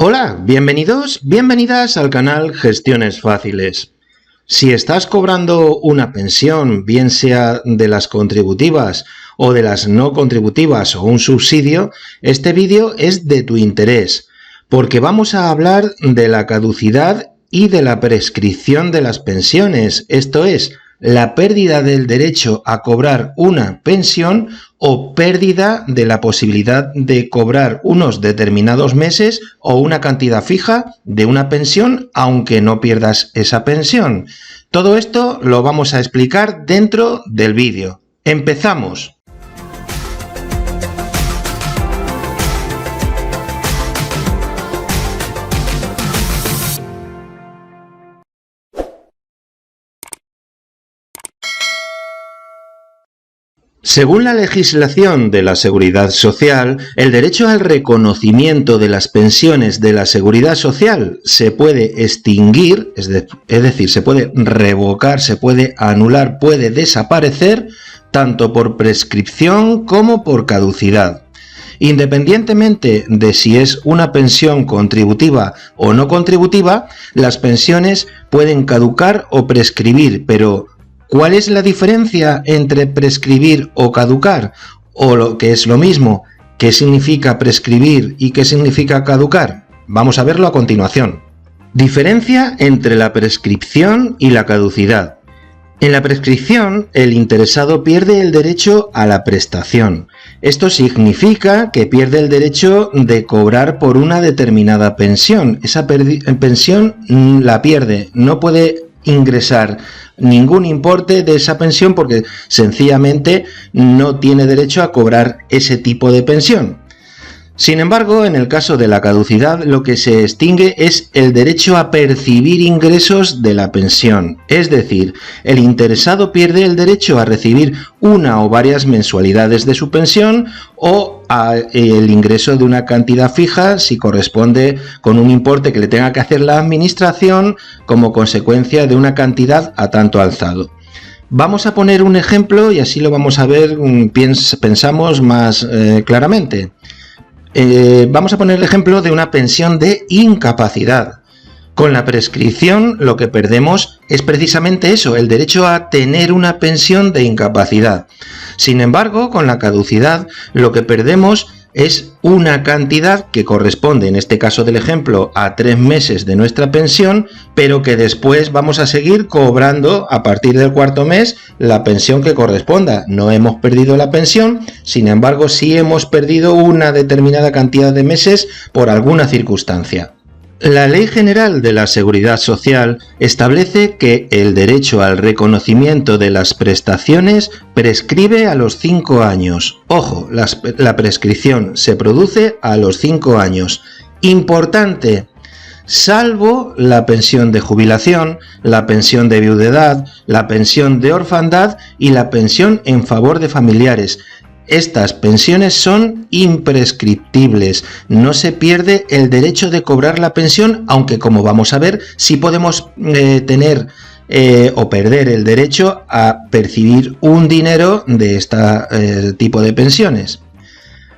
Hola, bienvenidos, bienvenidas al canal Gestiones Fáciles. Si estás cobrando una pensión, bien sea de las contributivas o de las no contributivas o un subsidio, este vídeo es de tu interés, porque vamos a hablar de la caducidad y de la prescripción de las pensiones, esto es, la pérdida del derecho a cobrar una pensión o pérdida de la posibilidad de cobrar unos determinados meses o una cantidad fija de una pensión aunque no pierdas esa pensión. Todo esto lo vamos a explicar dentro del vídeo. ¡Empezamos! Según la legislación de la Seguridad Social, el derecho al reconocimiento de las pensiones de la Seguridad Social se puede extinguir, es decir, se puede revocar, se puede anular, puede desaparecer, tanto por prescripción como por caducidad. Independientemente de si es una pensión contributiva o no contributiva, las pensiones pueden caducar o prescribir, pero ¿cuál es la diferencia entre prescribir o caducar? O lo que es lo mismo, ¿qué significa prescribir y qué significa caducar? Vamos a verlo a continuación. Diferencia entre la prescripción y la caducidad. En la prescripción, el interesado pierde el derecho a la prestación. Esto significa que pierde el derecho de cobrar por una determinada pensión. Esa pensión la pierde, no puede ingresar ningún importe de esa pensión porque sencillamente no tiene derecho a cobrar ese tipo de pensión. Sin embargo, en el caso de la caducidad, lo que se extingue es el derecho a percibir ingresos de la pensión. Es decir, el interesado pierde el derecho a recibir una o varias mensualidades de su pensión o el ingreso de una cantidad fija si corresponde con un importe que le tenga que hacer la administración como consecuencia de una cantidad a tanto alzado. Vamos a poner un ejemplo y así lo vamos a ver, pensamos más claramente. Vamos a poner el ejemplo de una pensión de incapacidad. Con la prescripción lo que perdemos es precisamente eso, el derecho a tener una pensión de incapacidad. Sin embargo, con la caducidad lo que perdemos es una cantidad que corresponde, en este caso del ejemplo, a 3 meses de nuestra pensión, pero que después vamos a seguir cobrando a partir del cuarto mes la pensión que corresponda. No hemos perdido la pensión, sin embargo sí hemos perdido una determinada cantidad de meses por alguna circunstancia. La Ley General de la Seguridad Social establece que el derecho al reconocimiento de las prestaciones prescribe a los 5 años. Ojo, la prescripción se produce a los 5 años. Importante, salvo la pensión de jubilación, la pensión de viudedad, la pensión de orfandad y la pensión en favor de familiares. Estas pensiones son imprescriptibles, no se pierde el derecho de cobrar la pensión, aunque como vamos a ver, sí podemos tener o perder el derecho a percibir un dinero de este tipo de pensiones.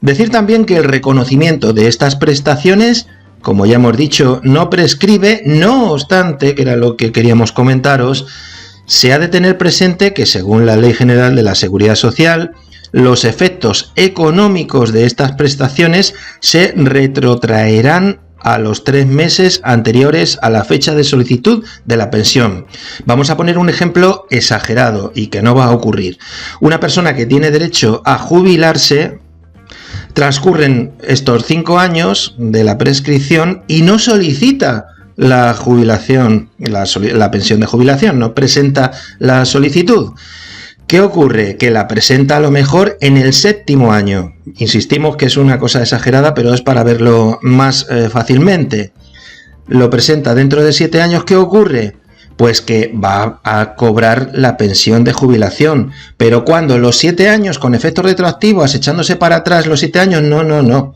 Decir también que el reconocimiento de estas prestaciones, como ya hemos dicho, no prescribe, no obstante, que era lo que queríamos comentaros, se ha de tener presente que según la Ley General de la Seguridad Social, los efectos económicos de estas prestaciones se retrotraerán a los 3 meses anteriores a la fecha de solicitud de la pensión. Vamos a poner un ejemplo exagerado y que no va a ocurrir. Una persona que tiene derecho a jubilarse, transcurren estos 5 años de la prescripción y no solicita la jubilación, la pensión de jubilación, no presenta la solicitud. ¿Qué ocurre? Que la presenta a lo mejor en el 7º año. Insistimos que es una cosa exagerada, pero es para verlo más fácilmente. Lo presenta dentro de 7 años. ¿Qué ocurre? Pues que va a cobrar la pensión de jubilación. Pero cuando los 7 años, con efectos retroactivos, echándose para atrás los 7 años, no.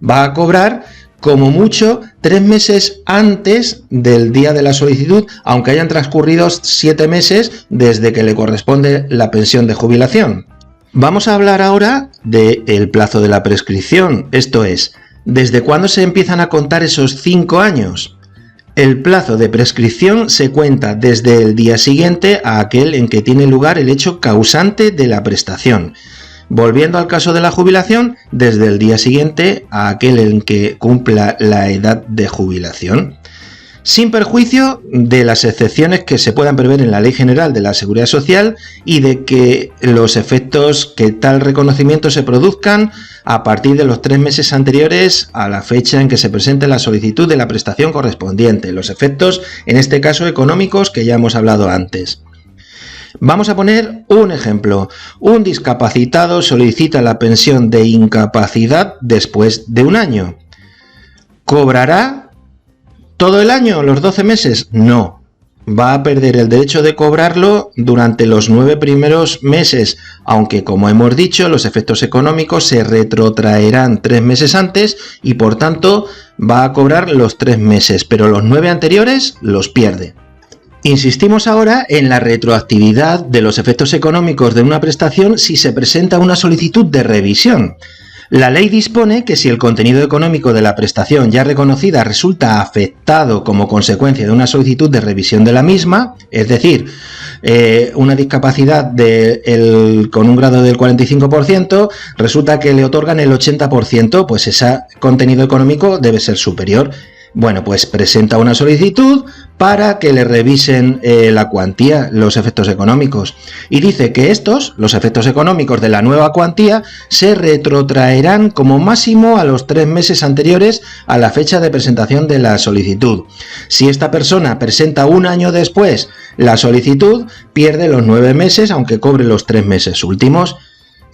Va a cobrar como mucho 3 meses antes del día de la solicitud, aunque hayan transcurrido 7 meses desde que le corresponde la pensión de jubilación. Vamos a hablar ahora del plazo de la prescripción, esto es, ¿Desde cuándo se empiezan a contar esos 5 años? El plazo de prescripción se cuenta desde el día siguiente a aquel en que tiene lugar el hecho causante de la prestación. Volviendo al caso de la jubilación, desde el día siguiente a aquel en que cumpla la edad de jubilación. Sin perjuicio de las excepciones que se puedan prever en la Ley General de la Seguridad Social y de que los efectos que tal reconocimiento se produzcan a partir de los 3 meses anteriores a la fecha en que se presente la solicitud de la prestación correspondiente. Los efectos, en este caso económicos, que ya hemos hablado antes. Vamos a poner un ejemplo. Un discapacitado solicita la pensión de incapacidad después de 1 año. ¿Cobrará todo el año, los 12 meses? No. Va a perder el derecho de cobrarlo durante los 9 primeros meses, aunque, como hemos dicho, los efectos económicos se retrotraerán 3 meses antes y, por tanto, va a cobrar los 3 meses, pero los 9 anteriores los pierde. Insistimos ahora en la retroactividad de los efectos económicos de una prestación si se presenta una solicitud de revisión. La ley dispone que si el contenido económico de la prestación ya reconocida resulta afectado como consecuencia de una solicitud de revisión de la misma, es decir, una discapacidad con un grado del 45%, resulta que le otorgan el 80%, pues ese contenido económico debe ser superior. Bueno, pues presenta una solicitud para que le revisen la cuantía, los efectos económicos. Y dice que los efectos económicos de la nueva cuantía, se retrotraerán como máximo a los 3 meses anteriores a la fecha de presentación de la solicitud. Si esta persona presenta 1 año después la solicitud, pierde los 9 meses, aunque cobre los 3 meses últimos.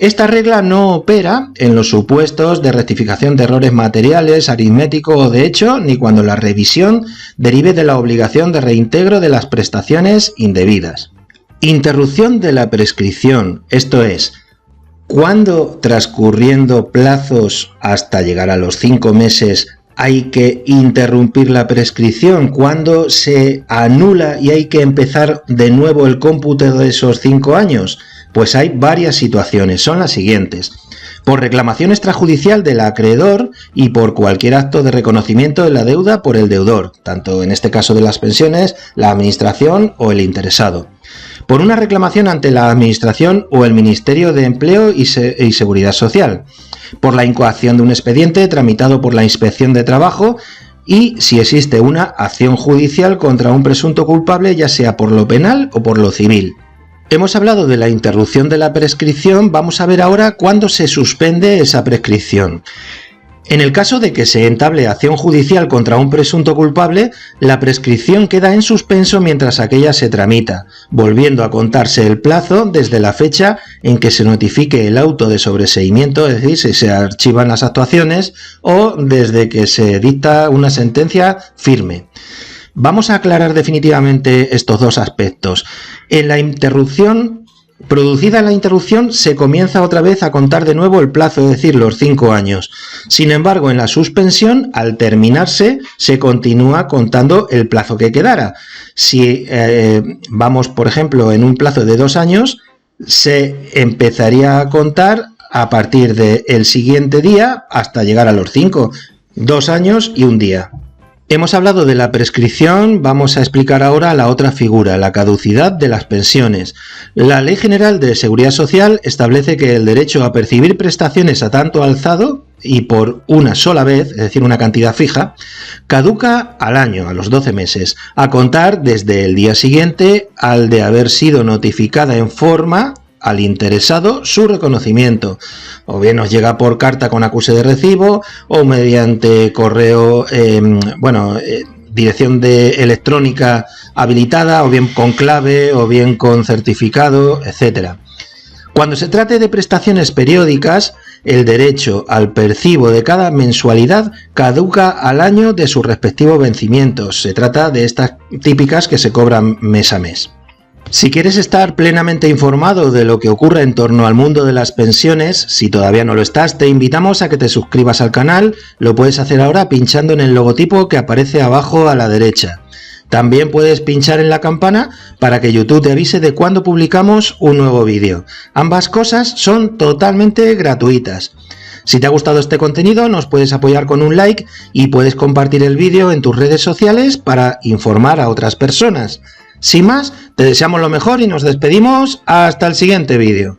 Esta regla no opera en los supuestos de rectificación de errores materiales, aritmético o de hecho, ni cuando la revisión derive de la obligación de reintegro de las prestaciones indebidas. Interrupción de la prescripción, esto es, ¿cuándo transcurriendo plazos hasta llegar a los 5 meses hay que interrumpir la prescripción? ¿Cuándo se anula y hay que empezar de nuevo el cómputo de esos 5 años? Pues hay varias situaciones, son las siguientes. Por reclamación extrajudicial del acreedor y por cualquier acto de reconocimiento de la deuda por el deudor, tanto en este caso de las pensiones, la administración o el interesado. Por una reclamación ante la administración o el Ministerio de Empleo y Seguridad Social. Por la incoación de un expediente tramitado por la Inspección de Trabajo y si existe una acción judicial contra un presunto culpable, ya sea por lo penal o por lo civil. Hemos hablado de la interrupción de la prescripción, vamos a ver ahora cuándo se suspende esa prescripción. En el caso de que se entable acción judicial contra un presunto culpable, la prescripción queda en suspenso mientras aquella se tramita, volviendo a contarse el plazo desde la fecha en que se notifique el auto de sobreseimiento, es decir, si se archivan las actuaciones, o desde que se dicta una sentencia firme. Vamos a aclarar definitivamente estos dos aspectos. En la interrupción, producida la interrupción, se comienza otra vez a contar de nuevo el plazo, es decir, los 5 años. Sin embargo, en la suspensión, al terminarse, se continúa contando el plazo que quedara. Si vamos, por ejemplo, en un plazo de 2 años, se empezaría a contar a partir del siguiente día hasta llegar a los 5. 2 años y 1 día. Hemos hablado de la prescripción, vamos a explicar ahora la otra figura, la caducidad de las pensiones. La Ley General de Seguridad Social establece que el derecho a percibir prestaciones a tanto alzado y por una sola vez, es decir, una cantidad fija, caduca al año, a los 12 meses, a contar desde el día siguiente al de haber sido notificada en forma al interesado su reconocimiento, o bien nos llega por carta con acuse de recibo o mediante correo, dirección electrónica habilitada, o bien con clave o bien con certificado, etc. Cuando se trate de prestaciones periódicas, el derecho al percibo de cada mensualidad caduca al año de sus respectivos vencimientos. Se trata de estas típicas que se cobran mes a mes. Si quieres estar plenamente informado de lo que ocurre en torno al mundo de las pensiones, si todavía no lo estás, te invitamos a que te suscribas al canal. Lo puedes hacer ahora pinchando en el logotipo que aparece abajo a la derecha. También puedes pinchar en la campana para que YouTube te avise de cuando publicamos un nuevo vídeo. Ambas cosas son totalmente gratuitas. Si te ha gustado este contenido, nos puedes apoyar con un like y puedes compartir el vídeo en tus redes sociales para informar a otras personas. Sin más, te deseamos lo mejor y nos despedimos hasta el siguiente vídeo.